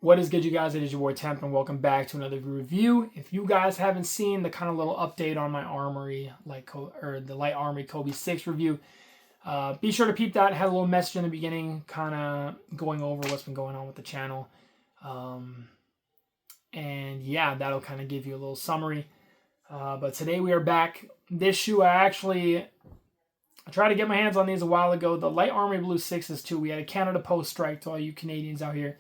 What is good, you guys? It is your boy Temp, and welcome back to another review. If you guys haven't seen the kind of little update on my Armory, the Light Armory Kobe 6 review, be sure to peep that. I had a little message in the beginning, kind of going over what's been going on with the channel. And yeah, that'll kind of give you a little summary. But today we are back. This shoe, I tried to get my hands on these a while ago. The Light Armory Blue 6s too. We had a Canada Post strike to all you Canadians out here.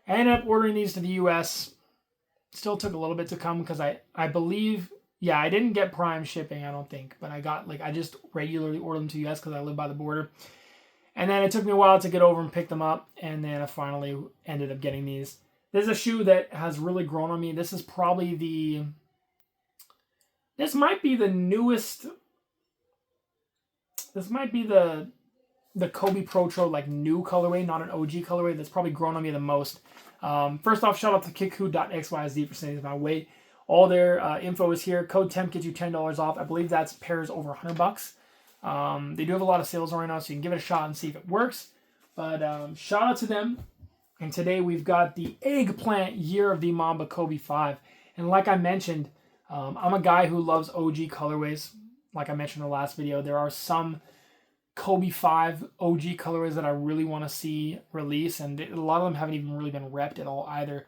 I ended up ordering these to the US. Still took a little bit to come because I believe, yeah, I didn't get Prime shipping, I don't think. But I just regularly ordered them to the US because I live by the border. And then it took me a while to get over and pick them up. And then I finally ended up getting these. This is a shoe that has really grown on me. This is probably this might be the newest. This might be the Kobe Protro, like, new colorway, not an OG colorway. That's probably grown on me the most. First off, shout out to kiku.xyz for sending my way. All their info is here. Code Temp gets you $10 off. I believe that's pairs over $100. They do have a lot of sales right now, so you can give it a shot and see if it works. But shout out to them. And today we've got the Eggplant Year of the MAMBA Kobe 5. And like I mentioned, I'm a guy who loves OG colorways. Like I mentioned in the last video, there are some Kobe 5 OG colorways that I really want to see release, and a lot of them haven't even really been repped at all either.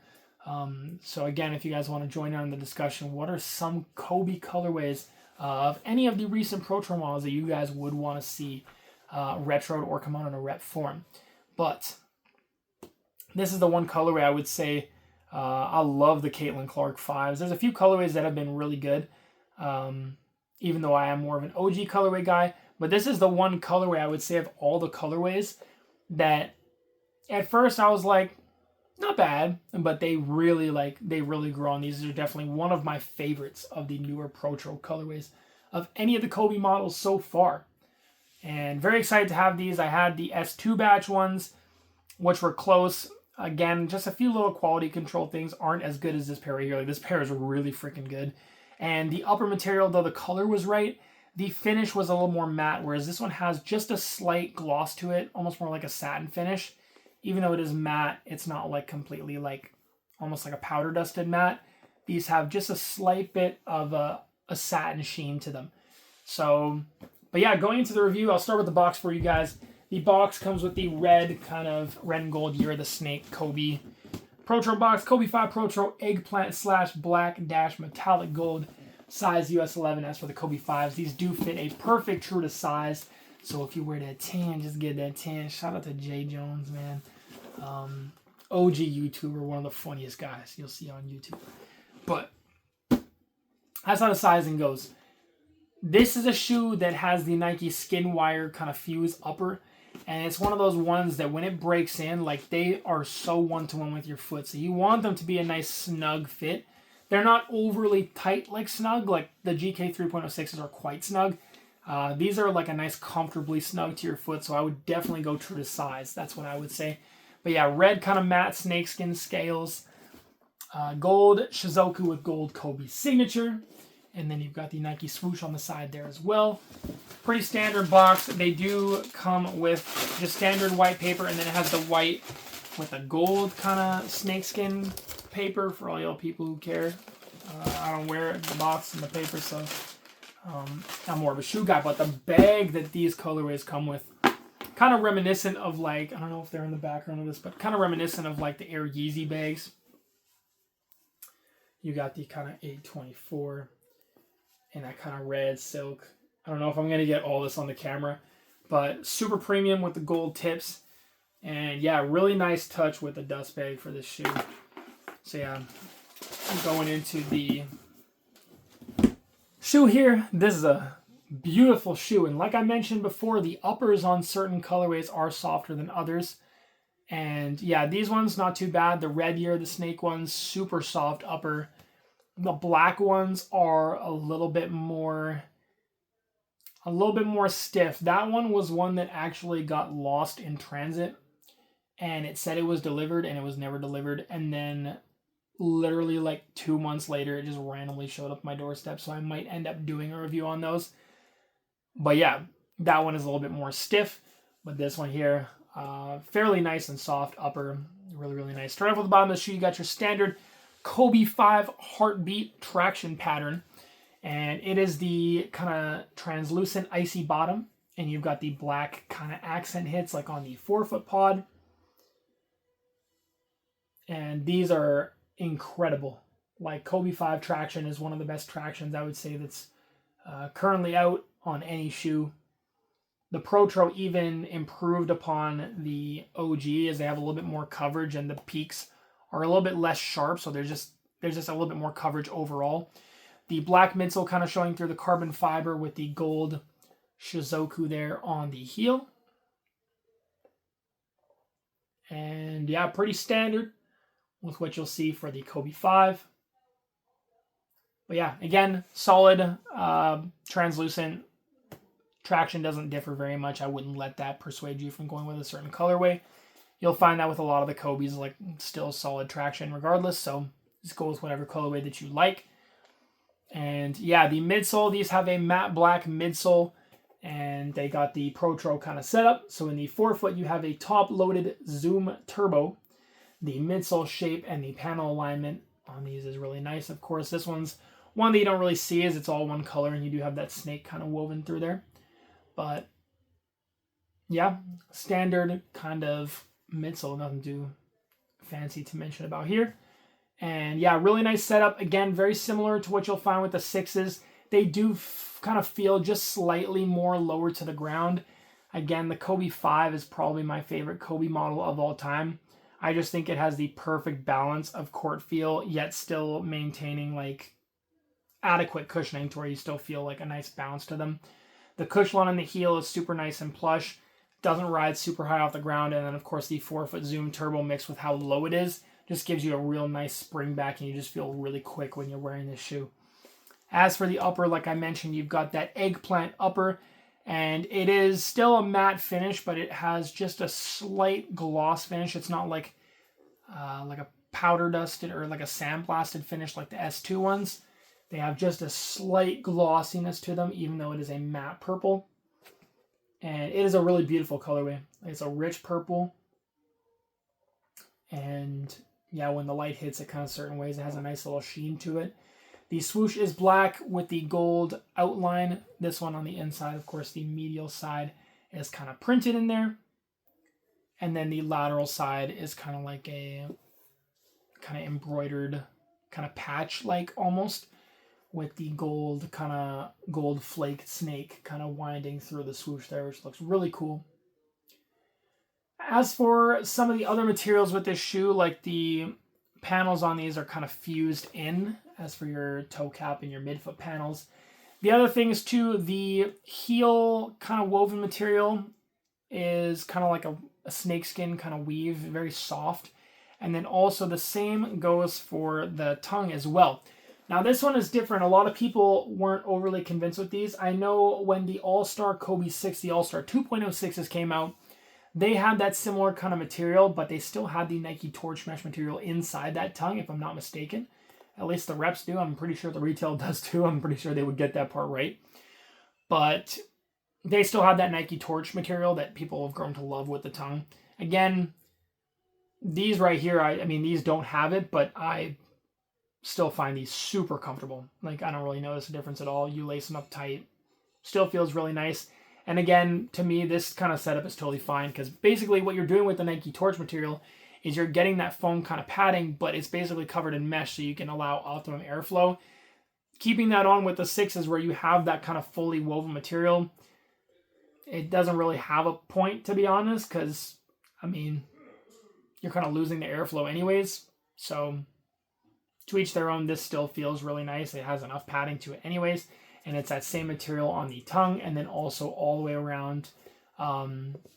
So again, if you guys want to join in the discussion, what are some Kobe colorways of any of the recent Protro models that you guys would want to see retroed or come out in a rep form? But this is the one colorway I would say I love the Caitlin Clark 5s. There's a few colorways that have been really good, even though I am more of an OG colorway guy. But this is the one colorway I would say of all the colorways that at first I was like, not bad, but they really grow on. These are definitely one of my favorites of the newer Protro colorways of any of the Kobe models so far. And very excited to have these. I had the S2 batch ones, which were close. Again, just a few little quality control things aren't as good as this pair right here. Like, this pair is really freaking good. And the upper material, though the color was right, the finish was a little more matte, whereas this one has just a slight gloss to it, almost more like a satin finish. Even though it is matte, it's not like completely like, almost like a powder dusted matte. These have just a slight bit of a satin sheen to them. So, but yeah, going into the review, I'll start with the box for you guys. The box comes with the red and gold Year of the Snake Kobe Protro box, Kobe 5 Protro Eggplant / black - metallic gold, size US 11. As for the Kobe 5s, these do fit a perfect true to size. So if you wear that tan, just get that tan. Shout out to Jay Jones, man. OG YouTuber, one of the funniest guys you'll see on YouTube. But that's how the sizing goes. This is a shoe that has the Nike skin wire kind of fuse upper. And it's one of those ones that when it breaks in, like, they are so one-to-one with your foot. So you want them to be a nice snug fit. They're not overly tight like snug. Like the GK 3.06s are quite snug. These are like a nice comfortably snug to your foot. So I would definitely go true to size. That's what I would say. But yeah, red kind of matte snakeskin scales. Gold Shizuku with gold Kobe signature. And then you've got the Nike swoosh on the side there as well. Pretty standard box. They do come with just standard white paper, and then it has the white with a gold kind of snakeskin paper for all y'all people who care. I don't wear the box and the paper, so I'm more of a shoe guy. But the bag that these colorways come with, kind of reminiscent of, like, I don't know if they're in the background of this, but kind of reminiscent of like the Air Yeezy bags. You got the kind of 824 and that kind of red silk. I don't know if I'm going to get all this on the camera, but super premium with the gold tips. And yeah, really nice touch with the dust bag for this shoe. So yeah, I'm going into the shoe here. This is a beautiful shoe. And like I mentioned before, the uppers on certain colorways are softer than others. And yeah, these ones, not too bad. The red Year of the Snake ones, super soft upper. The black ones are a little bit more stiff. That one was one that actually got lost in transit, and it said it was delivered and it was never delivered. And then literally like 2 months later, it just randomly showed up my doorstep. So I might end up doing a review on those. But yeah, that one is a little bit more stiff. But this one here, fairly nice and soft upper. Really, really nice. Start off with the bottom of the shoe, you got your standard Kobe 5 heartbeat traction pattern. And it is the kind of translucent icy bottom. And you've got the black kind of accent hits like on the forefoot pod. And these are incredible. Like Kobe 5 traction is one of the best tractions I would say that's currently out on any shoe. The Protro even improved upon the OG as they have a little bit more coverage and the peaks are a little bit less sharp. So there's just a little bit more coverage overall. The black midsole kind of showing through the carbon fiber with the gold Shizuku there on the heel. And yeah, pretty standard with what you'll see for the Kobe 5. But yeah, again, solid, translucent. Traction doesn't differ very much. I wouldn't let that persuade you from going with a certain colorway. You'll find that with a lot of the Kobe's, like still solid traction regardless. So just go with whatever colorway that you like. And yeah, the midsole, these have a matte black midsole and they got the Protro kind of setup. So in the forefoot, you have a top-loaded Zoom Turbo. The midsole shape and the panel alignment on these is really nice. Of course, this one's one that you don't really see as it's all one color and you do have that snake kind of woven through there. But yeah, standard kind of midsole, nothing too fancy to mention about here. And yeah, really nice setup. Again, very similar to what you'll find with the 6s. They do kind of feel just slightly more lower to the ground. Again, the Kobe 5 is probably my favorite Kobe model of all time. I just think it has the perfect balance of court feel, yet still maintaining like adequate cushioning to where you still feel like a nice bounce to them. The cushion on the heel is super nice and plush. Doesn't ride super high off the ground. And then, of course, the forefoot Zoom Turbo mixed with how low it is just gives you a real nice spring back and you just feel really quick when you're wearing this shoe. As for the upper, like I mentioned, you've got that Eggplant upper. And it is still a matte finish, but it has just a slight gloss finish. It's not like a powder dusted or like a sandblasted finish like the S2 ones. They have just a slight glossiness to them, even though it is a matte purple. And it is a really beautiful colorway. It's a rich purple. And yeah, when the light hits it kind of certain ways, it has a nice little sheen to it. The swoosh is black with the gold outline. This one on the inside, of course, the medial side is kind of printed in there. And then the lateral side is kind of like a kind of embroidered kind of patch-like almost, with the gold kind of gold flake snake kind of winding through the swoosh there, which looks really cool. As for some of the other materials with this shoe, like the panels on these are kind of fused in, as for your toe cap and your midfoot panels. The other thing is too, the heel kind of woven material is kind of like a snakeskin kind of weave, very soft. And then also the same goes for the tongue as well. Now this one is different. A lot of people weren't overly convinced with these. I know when the All-Star Kobe 6, the All-Star 2.06s came out, they had that similar kind of material, but they still had the Nike Torch Mesh material inside that tongue, if I'm not mistaken. At least the reps do. I'm pretty sure the retail does too. I'm pretty sure they would get that part right. But they still have that Nike Torch material that people have grown to love with the tongue. Again, these right here, I mean, these don't have it, but I still find these super comfortable. Like, I don't really notice a difference at all. You lace them up tight. Still feels really nice. And again, to me, this kind of setup is totally fine because basically what you're doing with the Nike Torch material is you're getting that foam kind of padding, but it's basically covered in mesh so you can allow optimum airflow. Keeping that on with the 6s where you have that kind of fully woven material, it doesn't really have a point, to be honest, because, I mean, you're kind of losing the airflow anyways. So to each their own, this still feels really nice. It has enough padding to it anyways. And it's that same material on the tongue and then also all the way around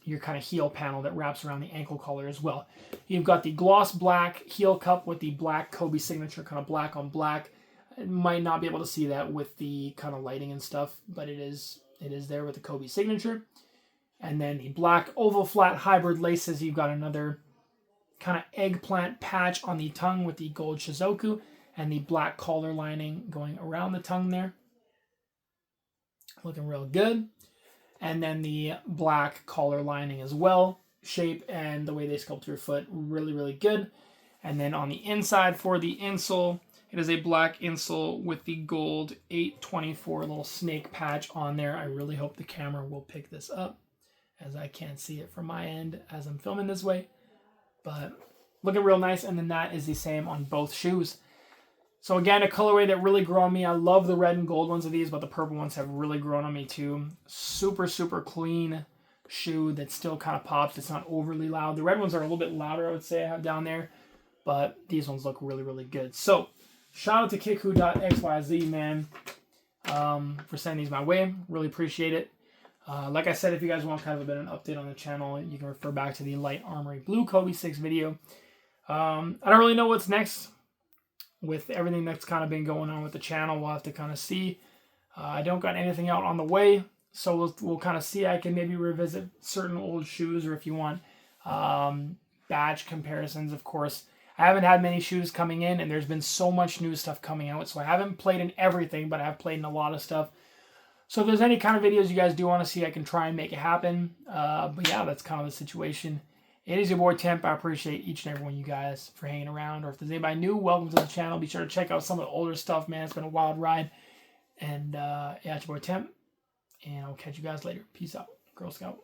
your kind of heel panel that wraps around the ankle collar as well. You've got the gloss black heel cup with the black Kobe signature, kind of black on black. You might not be able to see that with the kind of lighting and stuff, but it is there with the Kobe signature. And then the black oval flat hybrid laces. You've got another kind of eggplant patch on the tongue with the gold Shizuku and the black collar lining going around the tongue there. Looking real good. And then the black collar lining as well, shape and the way they sculpt your foot, really, really good. And then on the inside for the insole, it is a black insole with the gold 824 little snake patch on there. I really hope the camera will pick this up, as I can't see it from my end as I'm filming this way. But looking real nice, and then that is the same on both shoes. So again, a colorway that really grew on me. I love the red and gold ones of these, but the purple ones have really grown on me too. Super, super clean shoe that still kind of pops. It's not overly loud. The red ones are a little bit louder, I would say, I have down there, but these ones look really, really good. So shout out to kickhu.xyz, man, for sending these my way. Really appreciate it. Like I said, if you guys want kind of a bit of an update on the channel, you can refer back to the Light Armory Blue Kobe 6 video. I don't really know what's next with everything that's kind of been going on with the channel. We'll have to kind of see. I don't got anything out on the way, so we'll kind of see. I can maybe revisit certain old shoes, or if you want badge comparisons, of course. I haven't had many shoes coming in, and there's been so much new stuff coming out, so I haven't played in everything, but I have played in a lot of stuff. So if there's any kind of videos you guys do want to see, I can try and make it happen. But yeah, that's kind of the situation. It is your boy Temp. I appreciate each and every one of you guys for hanging around. Or if there's anybody new, welcome to the channel. Be sure to check out some of the older stuff, man. It's been a wild ride. And yeah, it's your boy Temp. And I'll catch you guys later. Peace out. Girl Scout.